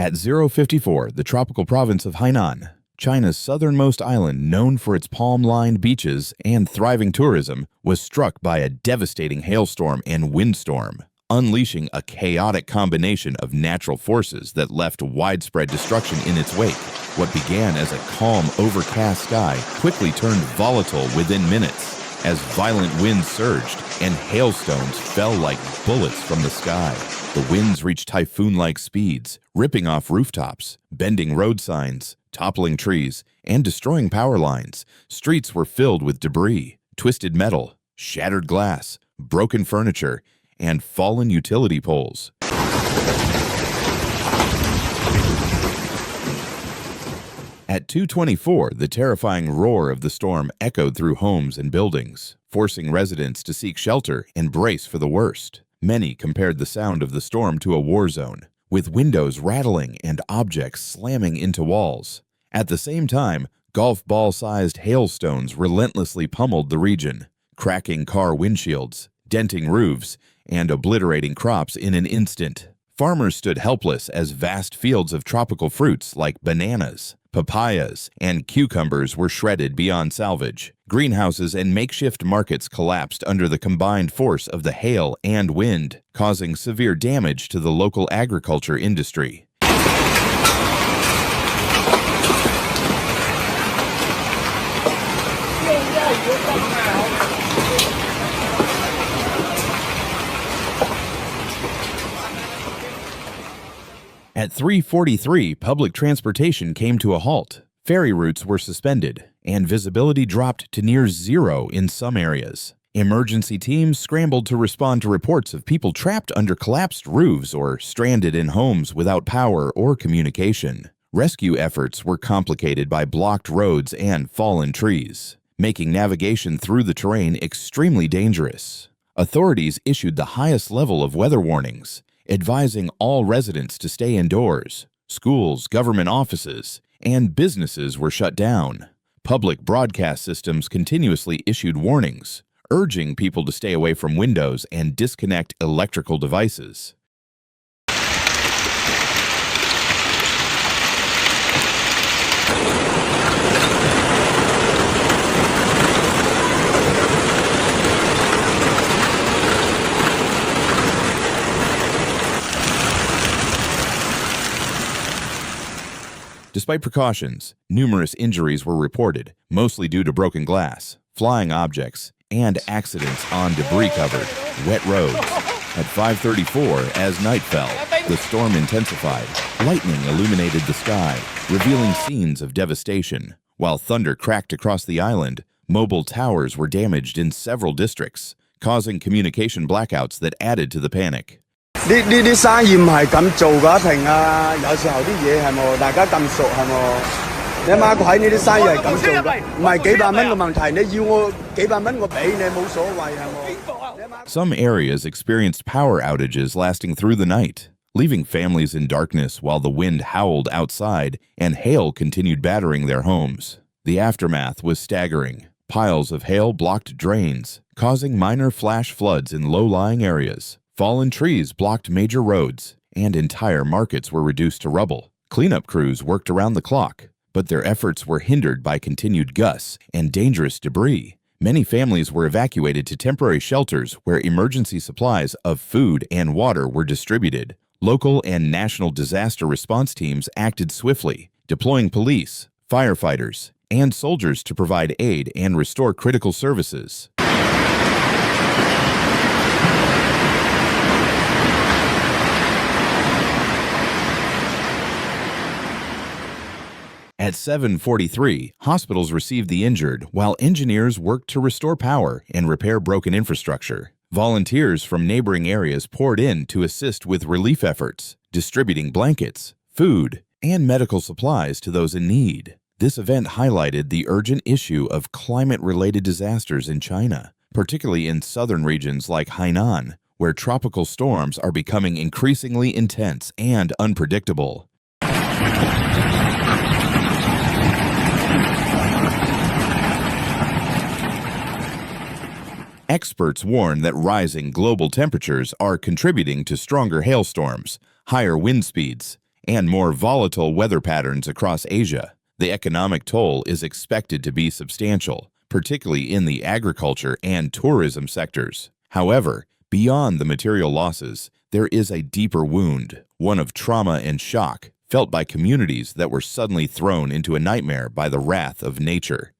At 054, the tropical province of Hainan, China's southernmost island known for its palm-lined beaches and thriving tourism, was struck by a devastating hailstorm and windstorm, unleashing a chaotic combination of natural forces that left widespread destruction in its wake. What began as a calm, overcast sky quickly turned volatile within minutes as violent winds surged and hailstones fell like bullets from the sky. The winds reached typhoon-like speeds, ripping off rooftops, bending road signs, toppling trees, and destroying power lines. Streets were filled with debris, twisted metal, shattered glass, broken furniture, and fallen utility poles. At 2:24, the terrifying roar of the storm echoed through homes and buildings, forcing residents to seek shelter and brace for the worst. Many compared the sound of the storm to a war zone, with windows rattling and objects slamming into walls. At the same time, golf ball-sized hailstones relentlessly pummeled the region, cracking car windshields, denting roofs, and obliterating crops in an instant. Farmers stood helpless as vast fields of tropical fruits like bananas, papayas, and cucumbers were shredded beyond salvage. Greenhouses and makeshift markets collapsed under the combined force of the hail and wind, causing severe damage to the local agriculture industry. At 3:43, public transportation came to a halt. Ferry routes were suspended, and visibility dropped to near zero in some areas. Emergency teams scrambled to respond to reports of people trapped under collapsed roofs or stranded in homes without power or communication. Rescue efforts were complicated by blocked roads and fallen trees, making navigation through the terrain extremely dangerous. Authorities issued the highest level of weather warnings, advising all residents to stay indoors. Schools, government offices, and businesses were shut down. Public broadcast systems continuously issued warnings, urging people to stay away from windows and disconnect electrical devices. Despite precautions, numerous injuries were reported, mostly due to broken glass, flying objects, and accidents on debris-covered, wet roads. At 5:34, as night fell, the storm intensified. Lightning illuminated the sky, revealing scenes of devastation. While thunder cracked across the island, mobile towers were damaged in several districts, causing communication blackouts that added to the panic. 啲生意唔係咁做㗎，平啊！有時候啲嘢係冇，大家咁熟係冇。你阿媽鬼呢啲生意係咁做㗎，唔係幾百蚊嘅問題。你要我幾百蚊，我俾你冇所謂係冇。Some areas experienced power outages lasting through the night, leaving families in darkness while the wind howled outside and hail continued battering their homes. The aftermath was staggering. Piles of hail blocked drains, causing minor flash floods in low-lying areas. Fallen trees blocked major roads, and entire markets were reduced to rubble. Cleanup crews worked around the clock, but their efforts were hindered by continued gusts and dangerous debris. Many families were evacuated to temporary shelters where emergency supplies of food and water were distributed. Local and national disaster response teams acted swiftly, deploying police, firefighters, and soldiers to provide aid and restore critical services. At 7:43, hospitals received the injured while engineers worked to restore power and repair broken infrastructure. Volunteers from neighboring areas poured in to assist with relief efforts, distributing blankets, food, and medical supplies to those in need. This event highlighted the urgent issue of climate-related disasters in China, particularly in southern regions like Hainan, where tropical storms are becoming increasingly intense and unpredictable. Experts warn that rising global temperatures are contributing to stronger hailstorms, higher wind speeds, and more volatile weather patterns across Asia, the economic toll is expected to be substantial, particularly in the agriculture and tourism sectors. However, beyond the material losses, there is a deeper wound, one of trauma and shock, felt by communities that were suddenly thrown into a nightmare by the wrath of nature.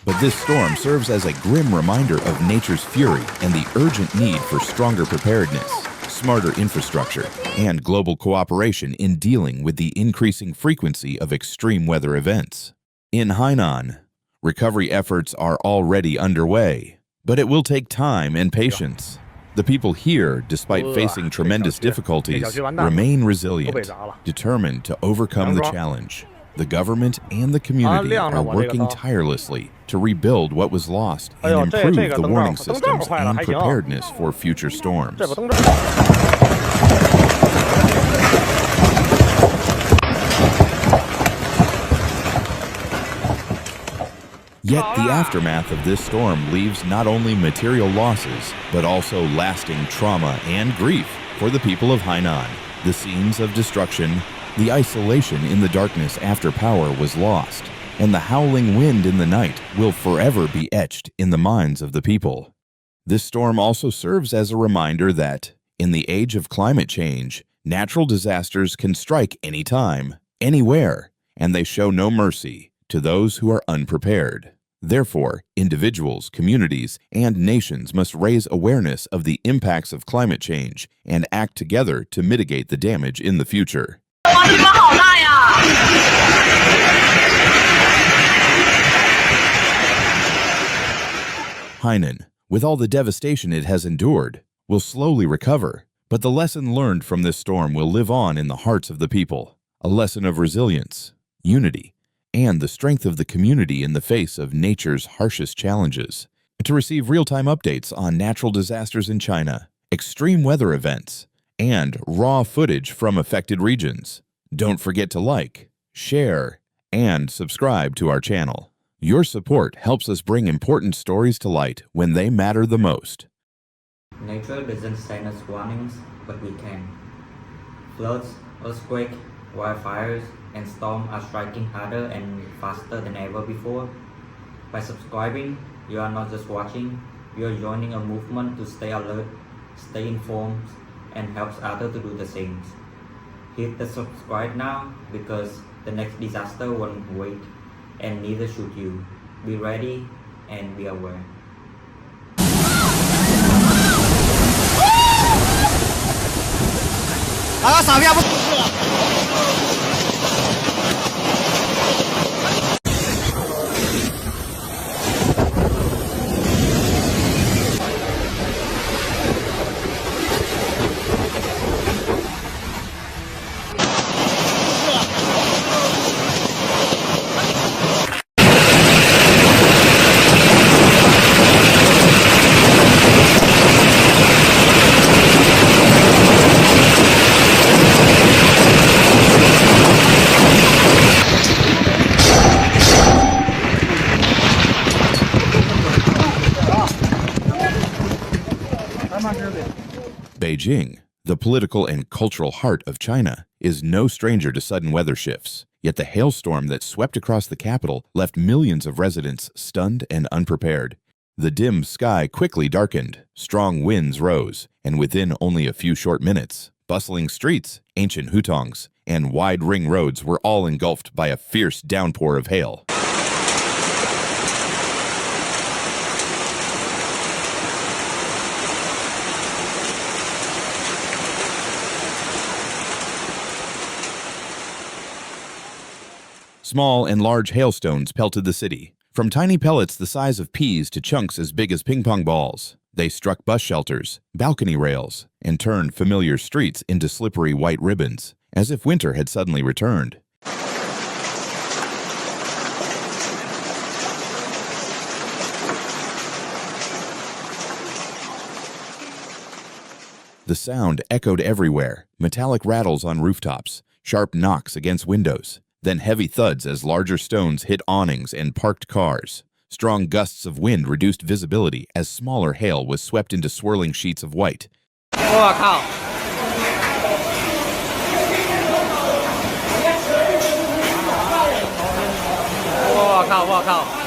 But this storm serves as a grim reminder of nature's fury and the urgent need for stronger preparedness, smarter infrastructure, and global cooperation in dealing with the increasing frequency of extreme weather events. In Hainan, recovery efforts are already underway, but it will take time and patience. The people here, despite facing tremendous difficulties, remain resilient, determined to overcome the challenge. The government and the community are working tirelessly to rebuild what was lost and improve the warning systems and preparedness for future storms. Yet the aftermath of this storm leaves not only material losses, but also lasting trauma and grief for the people of Hainan. The scenes of destruction, the isolation in the darkness after power was lost, and the howling wind in the night will forever be etched in the minds of the people. This storm also serves as a reminder that, in the age of climate change, natural disasters can strike anytime, anywhere, and they show no mercy to those who are unprepared. Therefore, individuals, communities, and nations must raise awareness of the impacts of climate change and act together to mitigate the damage in the future. Hainan, with all the devastation it has endured, will slowly recover, but the lesson learned from this storm will live on in the hearts of the people, a lesson of resilience, unity, and the strength of the community in the face of nature's harshest challenges. To receive real-time updates on natural disasters in China, extreme weather events, and raw footage from affected regions, don't forget to like, share, and subscribe to our channel. Your support helps us bring important stories to light when they matter the most. Nature doesn't send us warnings, but we can. Floods, earthquakes, wildfires, and storms are striking harder and faster than ever before. By subscribing, you are not just watching, you are joining a movement to stay alert, stay informed, and helps others to do the same. Hit the subscribe now because the next disaster won't wait, and neither should you. Be ready and be aware. Beijing, the political and cultural heart of China, is no stranger to sudden weather shifts. Yet the hailstorm that swept across the capital left millions of residents stunned and unprepared. The dim sky quickly darkened, strong winds rose, and within only a few short minutes, bustling streets, ancient hutongs, and wide ring roads were all engulfed by a fierce downpour of hail. Small and large hailstones pelted the city, from tiny pellets the size of peas to chunks as big as ping-pong balls. They struck bus shelters, balcony rails, and turned familiar streets into slippery white ribbons, as if winter had suddenly returned. The sound echoed everywhere, metallic rattles on rooftops, sharp knocks against windows, then heavy thuds as larger stones hit awnings and parked cars. Strong gusts of wind reduced visibility as smaller hail was swept into swirling sheets of white. 我靠！我靠！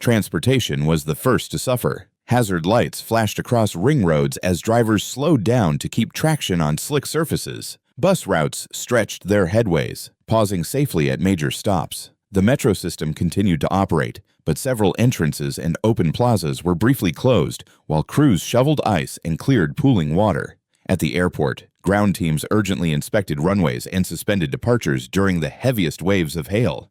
Transportation was the first to suffer. Hazard lights flashed across ring roads as drivers slowed down to keep traction on slick surfaces. Bus routes stretched their headways, pausing safely at major stops. The metro system continued to operate, but several entrances and open plazas were briefly closed while crews shoveled ice and cleared pooling water. At the airport, ground teams urgently inspected runways and suspended departures during the heaviest waves of hail.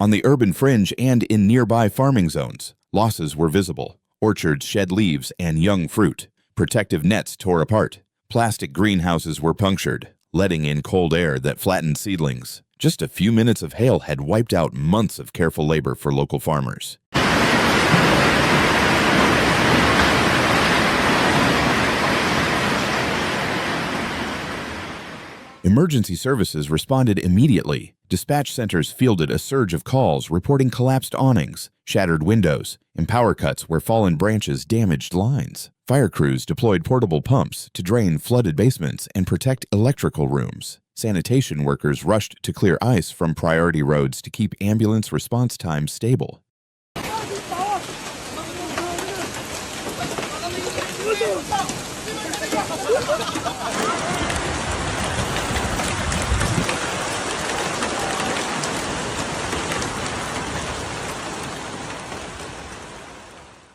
On the urban fringe and in nearby farming zones, losses were visible. Orchards shed leaves and young fruit. Protective nets tore apart. Plastic greenhouses were punctured, letting in cold air that flattened seedlings. Just a few minutes of hail had wiped out months of careful labor for local farmers. Emergency services responded immediately. Dispatch centers fielded a surge of calls reporting collapsed awnings, shattered windows, and power cuts where fallen branches damaged lines. Fire crews deployed portable pumps to drain flooded basements and protect electrical rooms. Sanitation workers rushed to clear ice from priority roads to keep ambulance response times stable.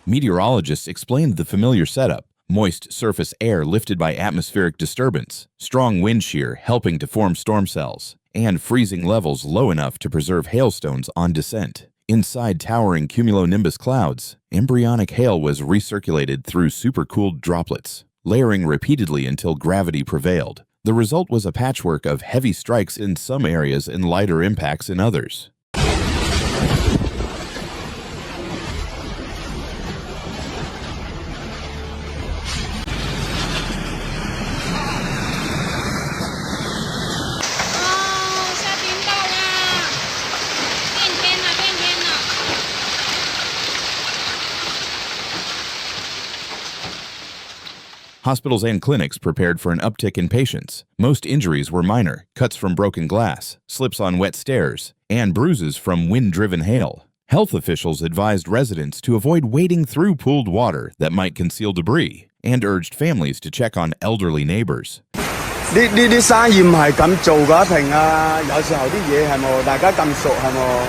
Meteorologists explained the familiar setup: moist surface air lifted by atmospheric disturbance, strong wind shear helping to form storm cells, and freezing levels low enough to preserve hailstones on descent. Inside towering cumulonimbus clouds, embryonic hail was recirculated through supercooled droplets, layering repeatedly until gravity prevailed. The result was a patchwork of heavy strikes in some areas and lighter impacts in others. Hospitals and clinics prepared for an uptick in patients. Most injuries were minor: cuts from broken glass, slips on wet stairs, and bruises from wind-driven hail. Health officials advised residents to avoid wading through pooled water that might conceal debris, and urged families to check on elderly neighbors. 呢啲生意唔係咁做㗎，平啊！有時候啲嘢係冇大家咁熟係冇？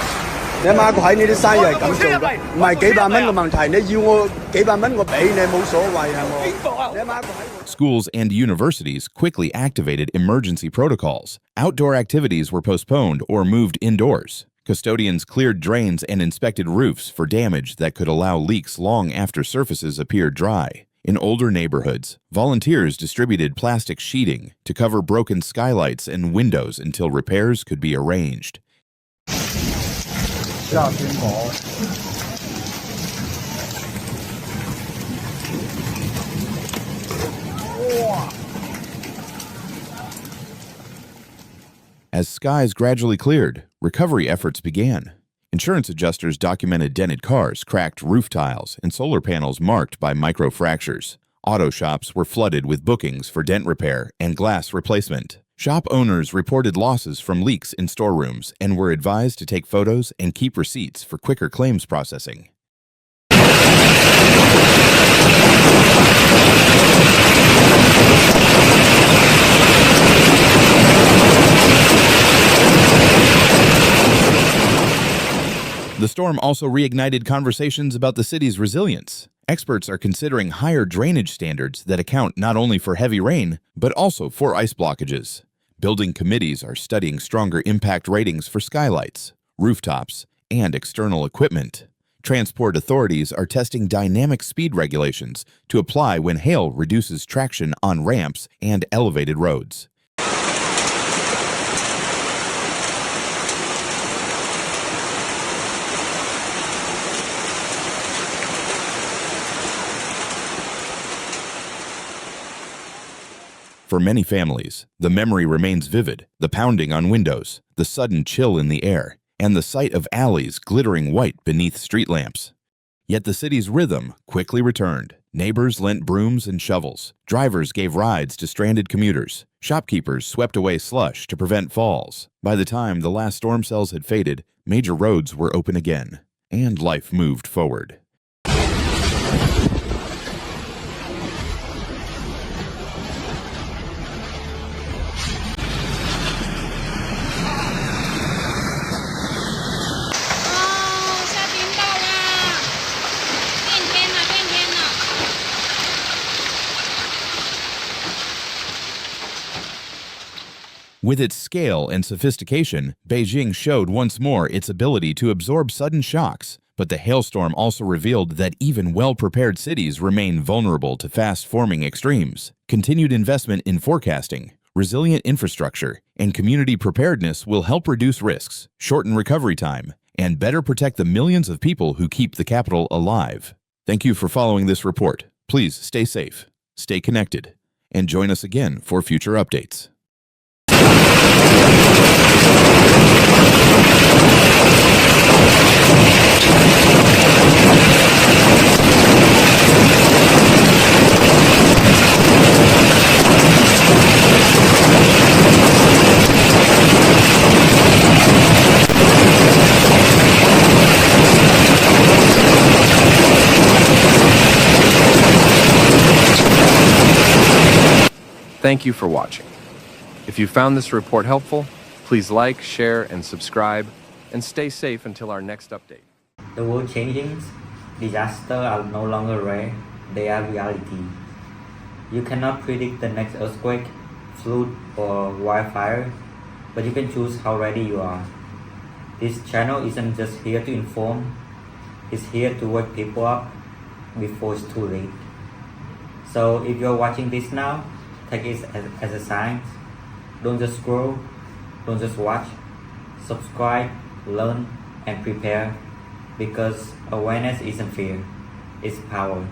你阿媽個喺呢啲生意係咁做㗎，唔係幾百蚊嘅問題。你要我幾百蚊我俾你冇所謂係冇？你阿媽個喺。Schools and universities quickly activated emergency protocols. Outdoor activities were postponed or moved indoors. Custodians cleared drains and inspected roofs for damage that could allow leaks long after surfaces appeared dry. In older neighborhoods, volunteers distributed plastic sheeting to cover broken skylights and windows until repairs could be arranged. As skies gradually cleared, recovery efforts began. Insurance adjusters documented dented cars, cracked roof tiles, and solar panels marked by microfractures. Auto shops were flooded with bookings for dent repair and glass replacement. Shop owners reported losses from leaks in storerooms and were advised to take photos and keep receipts for quicker claims processing. The storm also reignited conversations about the city's resilience. Experts are considering higher drainage standards that account not only for heavy rain, but also for ice blockages. Building committees are studying stronger impact ratings for skylights, rooftops, and external equipment. Transport authorities are testing dynamic speed regulations to apply when hail reduces traction on ramps and elevated roads. For many families, the memory remains vivid: the pounding on windows, the sudden chill in the air, and the sight of alleys glittering white beneath street lamps. Yet the city's rhythm quickly returned. Neighbors lent brooms and shovels. Drivers gave rides to stranded commuters. Shopkeepers swept away slush to prevent falls. By the time the last storm cells had faded, major roads were open again, and life moved forward. With its scale and sophistication, Beijing showed once more its ability to absorb sudden shocks. But the hailstorm also revealed that even well-prepared cities remain vulnerable to fast-forming extremes. Continued investment in forecasting, resilient infrastructure, and community preparedness will help reduce risks, shorten recovery time, and better protect the millions of people who keep the capital alive. Thank you for following this report. Please stay safe, stay connected, and join us again for future updates. Thank you for watching. If you found this report helpful, please like, share, and subscribe, and stay safe until our next update. The world changing, disasters are no longer rare, they are reality. You cannot predict the next earthquake, flood, or wildfire, but you can choose how ready you are. This channel isn't just here to inform, it's here to wake people up before it's too late. So if you're watching this now, take it as a sign. Don't just scroll, don't just watch. Subscribe, learn, and prepare, because awareness isn't fear, it's power.